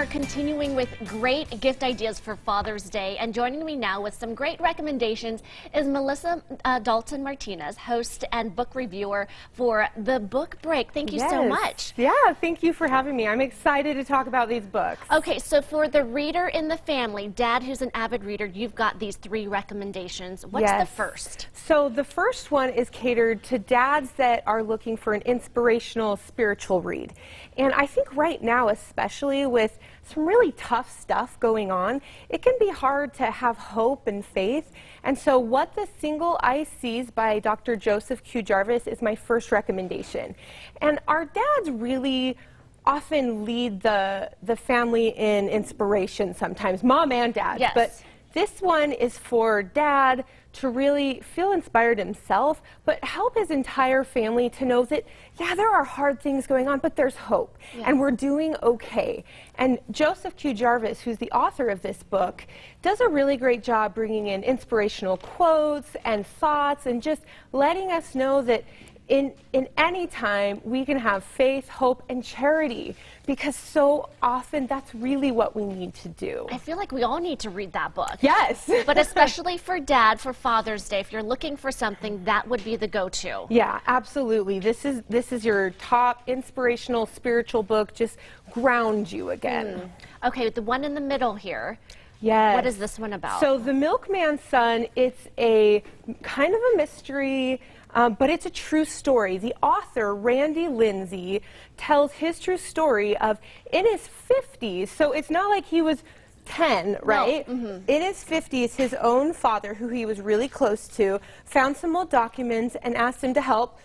are continuing with great gift ideas for Father's Day, and joining me now with some great recommendations is Dalton Martinez, host and book reviewer for The Book Break. Thank you so much. Yeah, thank you for having me. I'm excited to talk about these books. Okay, so for the reader in the family, Dad who's an avid reader, you've got these 3 recommendations. What's the first? So the first one is catered to dads that are looking for an inspirational spiritual read. And I think right now, especially with some really tough stuff going on, it can be hard to have hope and faith. And so What the Single Eye Sees by Dr. Joseph Q. Jarvis is my first recommendation. And our dads really often lead the family in inspiration sometimes, mom and dad. Yes. But this one is for dad to really feel inspired himself, but help his entire family to know that, yeah, there are hard things going on, but there's hope, and we're doing okay. And Joseph Q. Jarvis, who's the author of this book, does a really great job bringing in inspirational quotes and thoughts and just letting us know that in any time we can have faith, hope, and charity, because so often that's really what we need to do. I feel like we all need to read that book. Yes. But especially for Dad, for Father's Day, if you're looking for something, that would be the go-to. Yeah, absolutely. This is your top inspirational spiritual book, just ground you again. Okay, the one in the middle here. Yes. What is this one about? So The Milkman Son, it's a kind of a mystery, but it's a true story. The author, Lindsay, tells his true story of in his 50s, so it's not like he was 10, right? No. In his 50s, his own father, who he was really close to, found some old documents and asked him to help,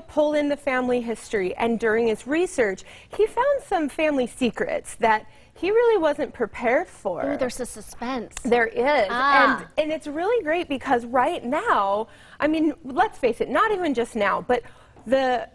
pull in the family history. And during his research, he found some family secrets that he really wasn't prepared for. Oh, there's a suspense. There is. And it's really great because right now, I mean, let's face it, not even just now, but the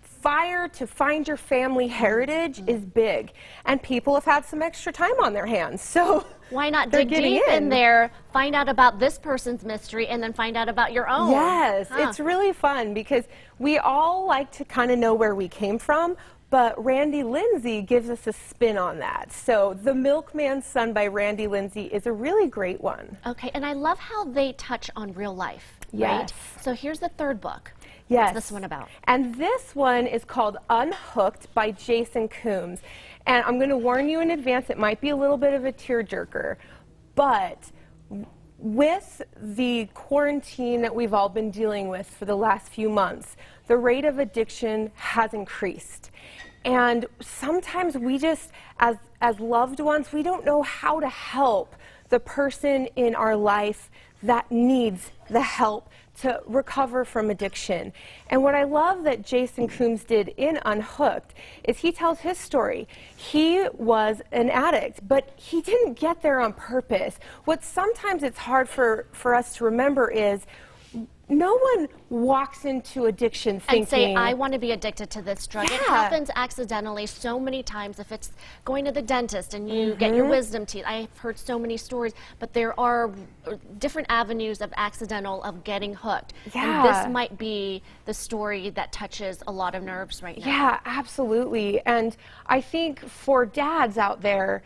fire to find your family heritage is big. And people have had some extra time on their hands. So why not dig deep in there, find out about this person's mystery, and then find out about your own? Yes, it's really fun because we all like to kind of know where we came from, but Lindsay gives us a spin on that. So The Milkman Son by Lindsay is a really great one. Okay, and I love how they touch on real life, right? So here's the third book. Yes. What's this one about? And this one is called Unhooked by Jason Coombs. And I'm going to warn you in advance, it might be a little bit of a tearjerker, but with the quarantine that we've all been dealing with for the last few months, the rate of addiction has increased. And sometimes we just, as loved ones, we don't know how to help the person in our life that needs the help to recover from addiction. And what I love that Jason Coombs did in Unhooked is he tells his story. He was an addict, but he didn't get there on purpose. What sometimes it's hard for us to remember is no one walks into addiction thinking... And say, I want to be addicted to this drug. It happens accidentally so many times. If it's going to the dentist and you get your wisdom teeth, I've heard so many stories, but there are different avenues of accidental of getting hooked. And this might be the story that touches a lot of nerves right now. Yeah, absolutely. And I think for dads out there,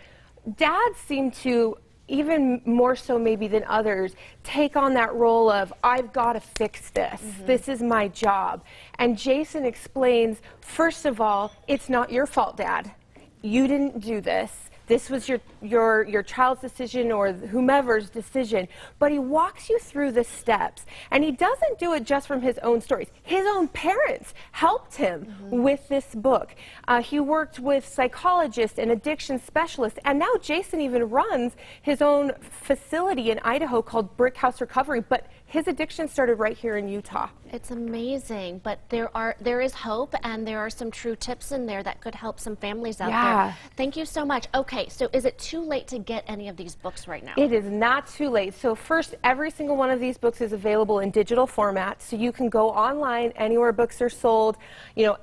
dads seem to, even more so maybe than others, take on that role of, I've got to fix this. This is my job. And Jason explains, first of all, it's not your fault, Dad. You didn't do this. This was your child's decision or whomever's decision. But he walks you through the steps. And he doesn't do it just from his own stories. His own parents helped him with this book. He worked with psychologists and addiction specialists. And now Jason even runs his own facility in Idaho called Brick House Recovery. But his addiction started right here in Utah. It's amazing, but there is hope, and there are some true tips in there that could help some families out there. Thank you so much. Okay, so is it too late to get any of these books right now? It is not too late. So first, every single one of these books is available in digital format, so you can go online anywhere books are sold,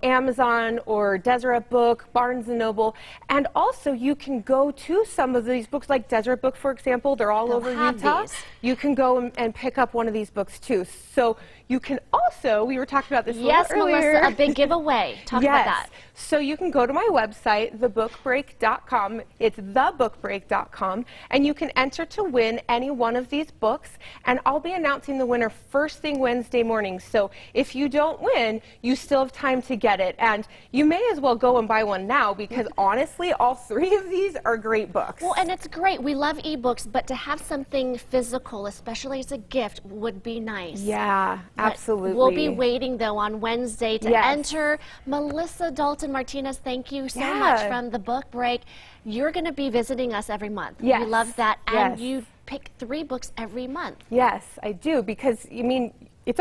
Amazon or Deseret Book, Barnes & Noble, and also you can go to some of these books, like Deseret Book, for example. They're all over Utah. You can go and pick up one of these books too. So You can also, we were talking about this a yes, little earlier. Melissa, a big giveaway. Talk about that. So you can go to my website, thebookbreak.com. It's thebookbreak.com, and you can enter to win any one of these books, and I'll be announcing the winner first thing Wednesday morning. So if you don't win, you still have time to get it, and you may as well go and buy one now, because honestly, all three of these are great books. Well, and it's great. We love ebooks, but to have something physical, especially as a gift, would be nice. Yeah, absolutely. We'll be waiting, though, on Wednesday to enter. Melissa, Dalton Martinez, thank you so much from The Book Break. You're going to be visiting us every month. Yes. We love that. And you pick 3 books every month. Yes, I do, because, I mean, it's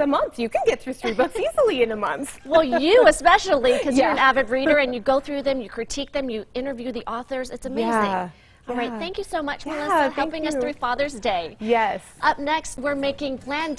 a month. You can get through 3 books easily in a month. Well, you especially, because you're an avid reader and you go through them, you critique them, you interview the authors. It's amazing. All right, thank you so much, Melissa, helping us through Father's Day. Yes. Up next, we're making bland